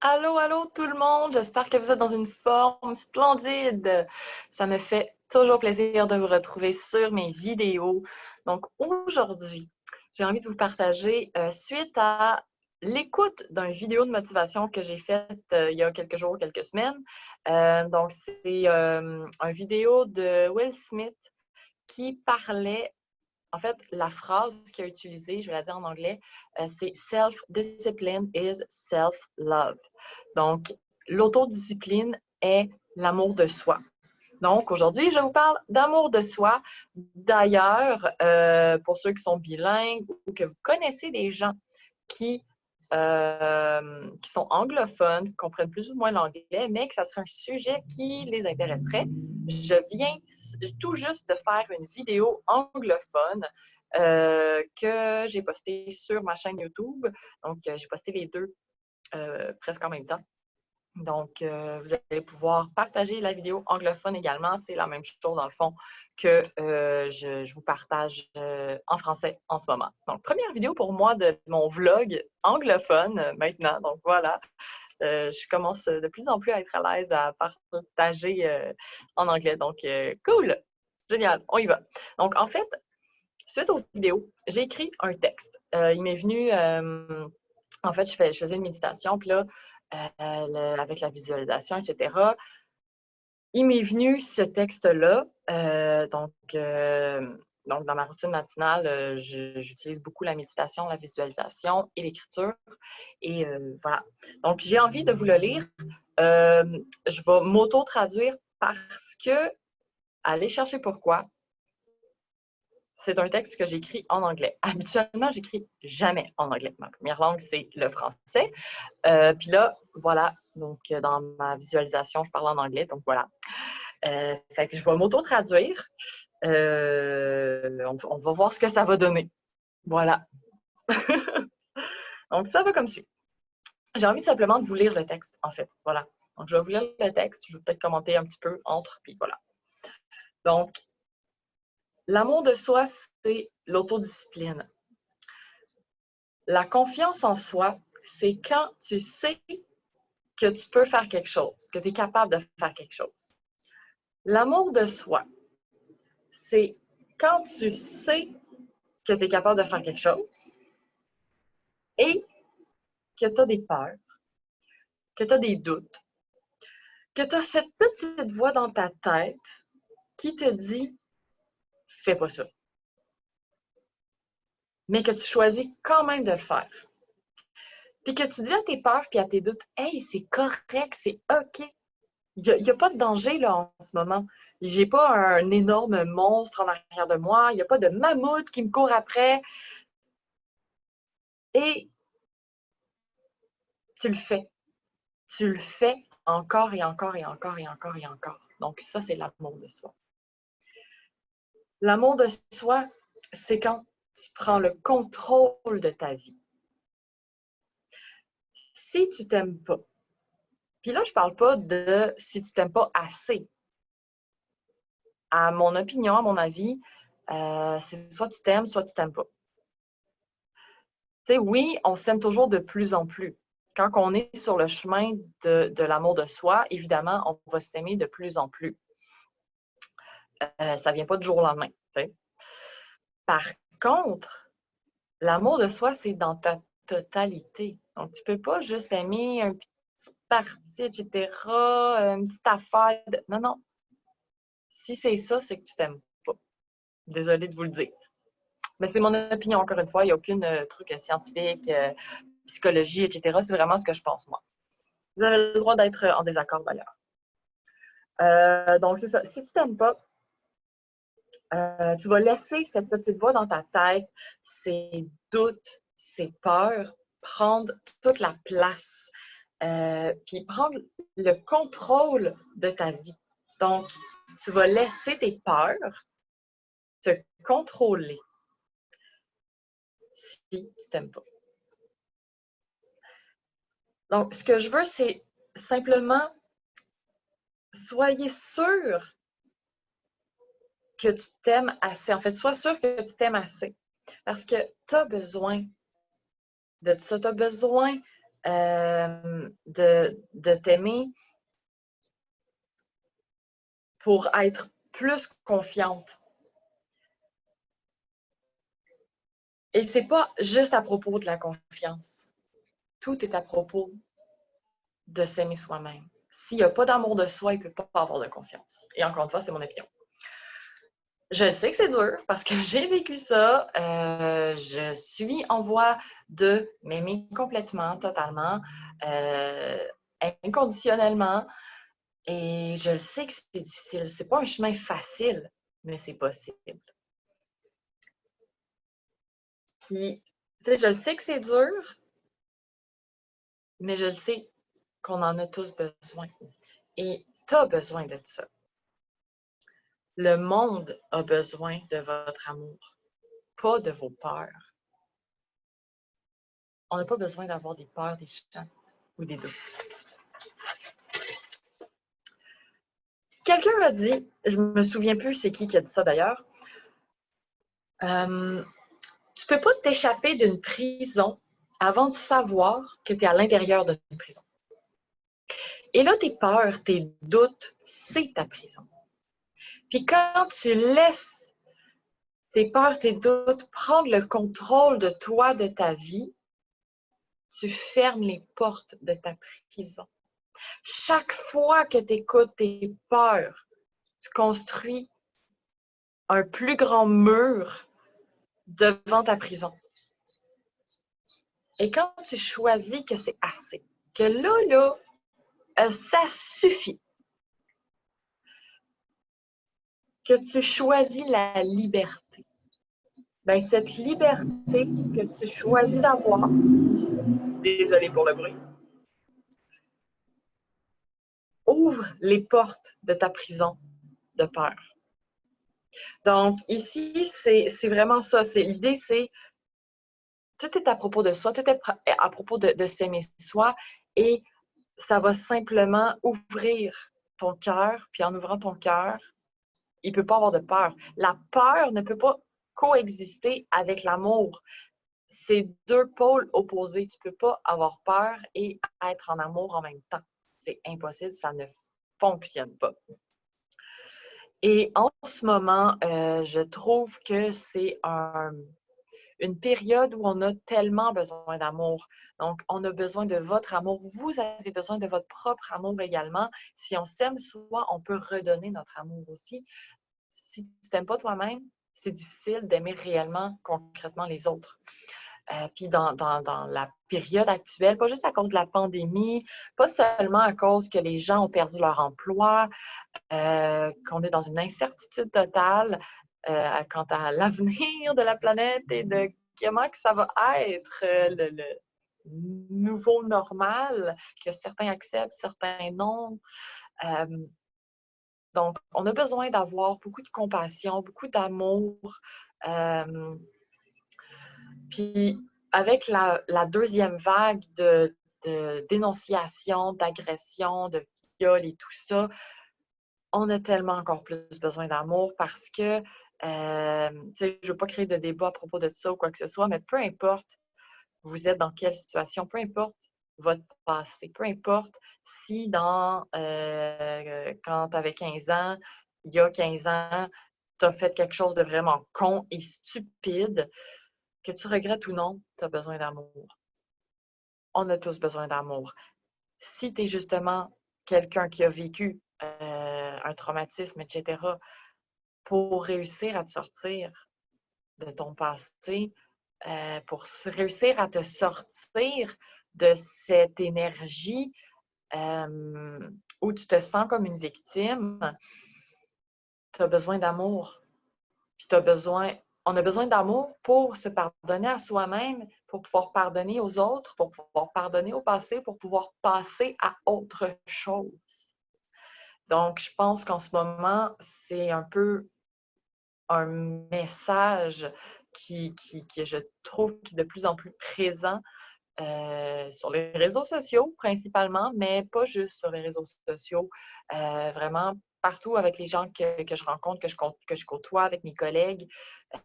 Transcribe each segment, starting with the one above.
Allô, allô tout le monde, j'espère que vous êtes dans une forme splendide. Ça me fait toujours plaisir de vous retrouver sur mes vidéos. Donc aujourd'hui, j'ai envie de vous partager suite à l'écoute d'une vidéo de motivation que j'ai faite il y a quelques jours, quelques semaines. Donc c'est une vidéo de Will Smith qui parlait en fait, la phrase qu'il a utilisée, je vais la dire en anglais, c'est Self-discipline is self-love. Donc, l'autodiscipline est l'amour de soi. Donc, aujourd'hui, je vous parle d'amour de soi. D'ailleurs, pour ceux qui sont bilingues ou que vous connaissez des gens qui, qui sont anglophones, qui comprennent plus ou moins l'anglais, mais que ça serait un sujet qui les intéresserait, je viens tout juste de faire une vidéo anglophone que j'ai postée sur ma chaîne YouTube. Donc, j'ai posté les deux presque en même temps. Donc, vous allez pouvoir partager la vidéo anglophone également. C'est la même chose, dans le fond, que je vous partage en français en ce moment. Donc, première vidéo pour moi de mon vlog anglophone maintenant. Donc, voilà. Je commence de plus en plus à être à l'aise à partager en anglais. Donc, cool! Génial, on y va. Donc, en fait, suite aux vidéos, j'ai écrit un texte. Il m'est venu, en fait, je faisais une méditation, puis là, avec la visualisation, etc. Il m'est venu ce texte-là. Donc, dans ma routine matinale, j'utilise beaucoup la méditation, la visualisation et l'écriture. Et voilà. Donc, j'ai envie de vous le lire. Je vais m'auto-traduire parce que, allez chercher pourquoi. C'est un texte que j'écris en anglais. Habituellement, j'écris jamais en anglais. Ma première langue, c'est le français. Puis là, voilà, donc dans ma visualisation, je parle en anglais, donc voilà. Fait que je vais m'auto-traduire. On va voir ce que ça va donner. Voilà. Donc, ça va comme suit. J'ai envie simplement de vous lire le texte, en fait. Voilà. Donc, je vais vous lire le texte. Je vais peut-être commenter un petit peu entre, puis voilà. Donc, l'amour de soi, c'est l'autodiscipline. La confiance en soi, c'est quand tu sais que tu peux faire quelque chose, que tu es capable de faire quelque chose. L'amour de soi, c'est quand tu sais que tu es capable de faire quelque chose et que tu as des peurs, que tu as des doutes, que tu as cette petite voix dans ta tête qui te dit fais pas ça, mais que tu choisis quand même de le faire. Puis que tu dis à tes peurs et à tes doutes hey, c'est correct, c'est OK. Il n'y a pas de danger là en ce moment. J'ai pas un énorme monstre en arrière de moi, il n'y a pas de mammouth qui me court après. Et tu le fais. Tu le fais encore et encore et encore et encore et encore. Donc, ça, c'est l'amour de soi. L'amour de soi, c'est quand tu prends le contrôle de ta vie. Si tu t'aimes pas, puis là, je parle pas de si tu t'aimes pas assez. À mon opinion, à mon avis, c'est soit tu t'aimes, soit tu t'aimes pas. Tu sais, oui, on s'aime toujours de plus en plus. Quand on est sur le chemin de l'amour de soi, évidemment, on va s'aimer de plus en plus. Ça vient pas du jour au lendemain. T'sais. Par contre, l'amour de soi, c'est dans ta totalité. Donc, tu peux pas juste aimer un petit parti, etc., une petite affaire. Non, non. Si c'est ça, c'est que tu t'aimes pas. Désolée de vous le dire. Mais c'est mon opinion, encore une fois. Il n'y a aucun truc scientifique, psychologie, etc. C'est vraiment ce que je pense, moi. Vous avez le droit d'être en désaccord, d'ailleurs. Donc, c'est ça. Si tu t'aimes pas, tu vas laisser cette petite voix dans ta tête, ces doutes, ces peurs, prendre toute la place, puis prendre le contrôle de ta vie. Donc, tu vas laisser tes peurs te contrôler si tu t'aimes pas. Donc, ce que je veux, c'est simplement soyez sûr que tu t'aimes assez. En fait, sois sûr que tu t'aimes assez. Parce que tu as besoin de ça. Tu as besoin de t'aimer pour être plus confiante. Et c'est pas juste à propos de la confiance. Tout est à propos de s'aimer soi-même. S'il n'y a pas d'amour de soi, il ne peut pas avoir de confiance. Et encore une fois, c'est mon opinion. Je sais que c'est dur parce que j'ai vécu ça. Je suis en voie de m'aimer complètement, totalement, inconditionnellement. Et je le sais que c'est difficile. C'est pas un chemin facile, mais c'est possible. Puis, je le sais que c'est dur, mais je le sais qu'on en a tous besoin. Et tu as besoin de ça. Le monde a besoin de votre amour, pas de vos peurs. On n'a pas besoin d'avoir des peurs, des chants ou des doutes. Quelqu'un m'a dit, je me souviens plus c'est qui a dit ça d'ailleurs, tu ne peux pas t'échapper d'une prison avant de savoir que tu es à l'intérieur d'une prison. Et là, tes peurs, tes doutes, c'est ta prison. Puis quand tu laisses tes peurs, tes doutes prendre le contrôle de toi, de ta vie, tu fermes les portes de ta prison. Chaque fois que tu écoutes tes peurs, tu construis un plus grand mur devant ta prison. Et quand tu choisis que c'est assez, que là, ça suffit, que tu choisis la liberté, bien, cette liberté que tu choisis d'avoir, désolé pour le bruit, ouvre les portes de ta prison de peur. Donc, ici, c'est vraiment ça. L'idée, c'est tout est à propos de soi, tout est à propos de s'aimer soi et ça va simplement ouvrir ton cœur, puis en ouvrant ton cœur, il ne peut pas avoir de peur. La peur ne peut pas coexister avec l'amour. C'est deux pôles opposés. Tu ne peux pas avoir peur et être en amour en même temps. C'est impossible, ça ne fonctionne pas. Et en ce moment, je trouve que c'est une période où on a tellement besoin d'amour. Donc, on a besoin de votre amour. Vous avez besoin de votre propre amour également. Si on s'aime soi, on peut redonner notre amour aussi. Si tu ne t'aimes pas toi-même, c'est difficile d'aimer réellement, concrètement les autres. Puis dans la période actuelle, pas juste à cause de la pandémie, pas seulement à cause que les gens ont perdu leur emploi, qu'on est dans une incertitude totale quant à l'avenir de la planète et de comment que ça va être le nouveau normal, que certains acceptent, certains non. Donc, on a besoin d'avoir beaucoup de compassion, beaucoup d'amour. Puis, avec la deuxième vague de dénonciation, d'agression, de viol et tout ça, on a tellement encore plus besoin d'amour parce que, je ne veux pas créer de débat à propos de ça ou quoi que ce soit, mais peu importe vous êtes dans quelle situation, peu importe votre passé, peu importe si quand tu avais 15 ans, il y a 15 ans, tu as fait quelque chose de vraiment con et stupide, que tu regrettes ou non, tu as besoin d'amour. On a tous besoin d'amour. Si tu es justement quelqu'un qui a vécu un traumatisme, etc., pour réussir à te sortir de ton passé, pour réussir à te sortir de cette énergie où tu te sens comme une victime, tu as besoin d'amour. Puis on a besoin d'amour pour se pardonner à soi-même, pour pouvoir pardonner aux autres, pour pouvoir pardonner au passé, pour pouvoir passer à autre chose. Donc, je pense qu'en ce moment, c'est un peu un message qui je trouve, qui est de plus en plus présent sur les réseaux sociaux principalement, mais pas juste sur les réseaux sociaux. Vraiment partout avec les gens que je rencontre, que je côtoie, avec mes collègues,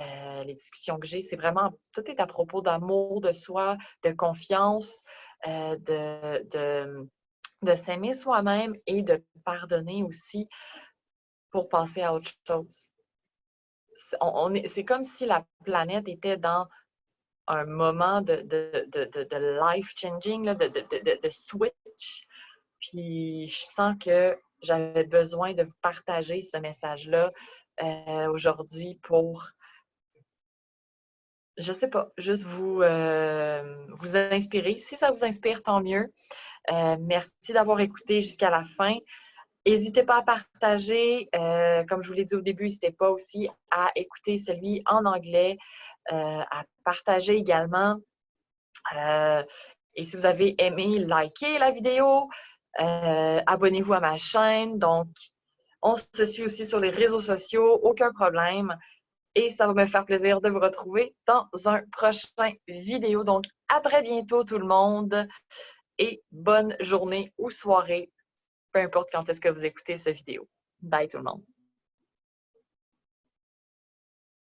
les discussions que j'ai, c'est vraiment, tout est à propos d'amour de soi, de confiance. de s'aimer soi-même et de pardonner aussi pour passer à autre chose. C'est comme si la planète était dans un moment de life-changing, de switch. Puis je sens que j'avais besoin de vous partager ce message-là aujourd'hui pour, je sais pas, juste vous inspirer. Si ça vous inspire, tant mieux. Merci d'avoir écouté jusqu'à la fin. N'hésitez pas à partager. Comme je vous l'ai dit au début, n'hésitez pas aussi à écouter celui en anglais, à partager également. Et si vous avez aimé, likez la vidéo. Abonnez-vous à ma chaîne. Donc, on se suit aussi sur les réseaux sociaux, aucun problème. Et ça va me faire plaisir de vous retrouver dans un prochain vidéo. Donc, à très bientôt tout le monde et bonne journée ou soirée, peu importe quand est-ce que vous écoutez cette vidéo. Bye tout le monde.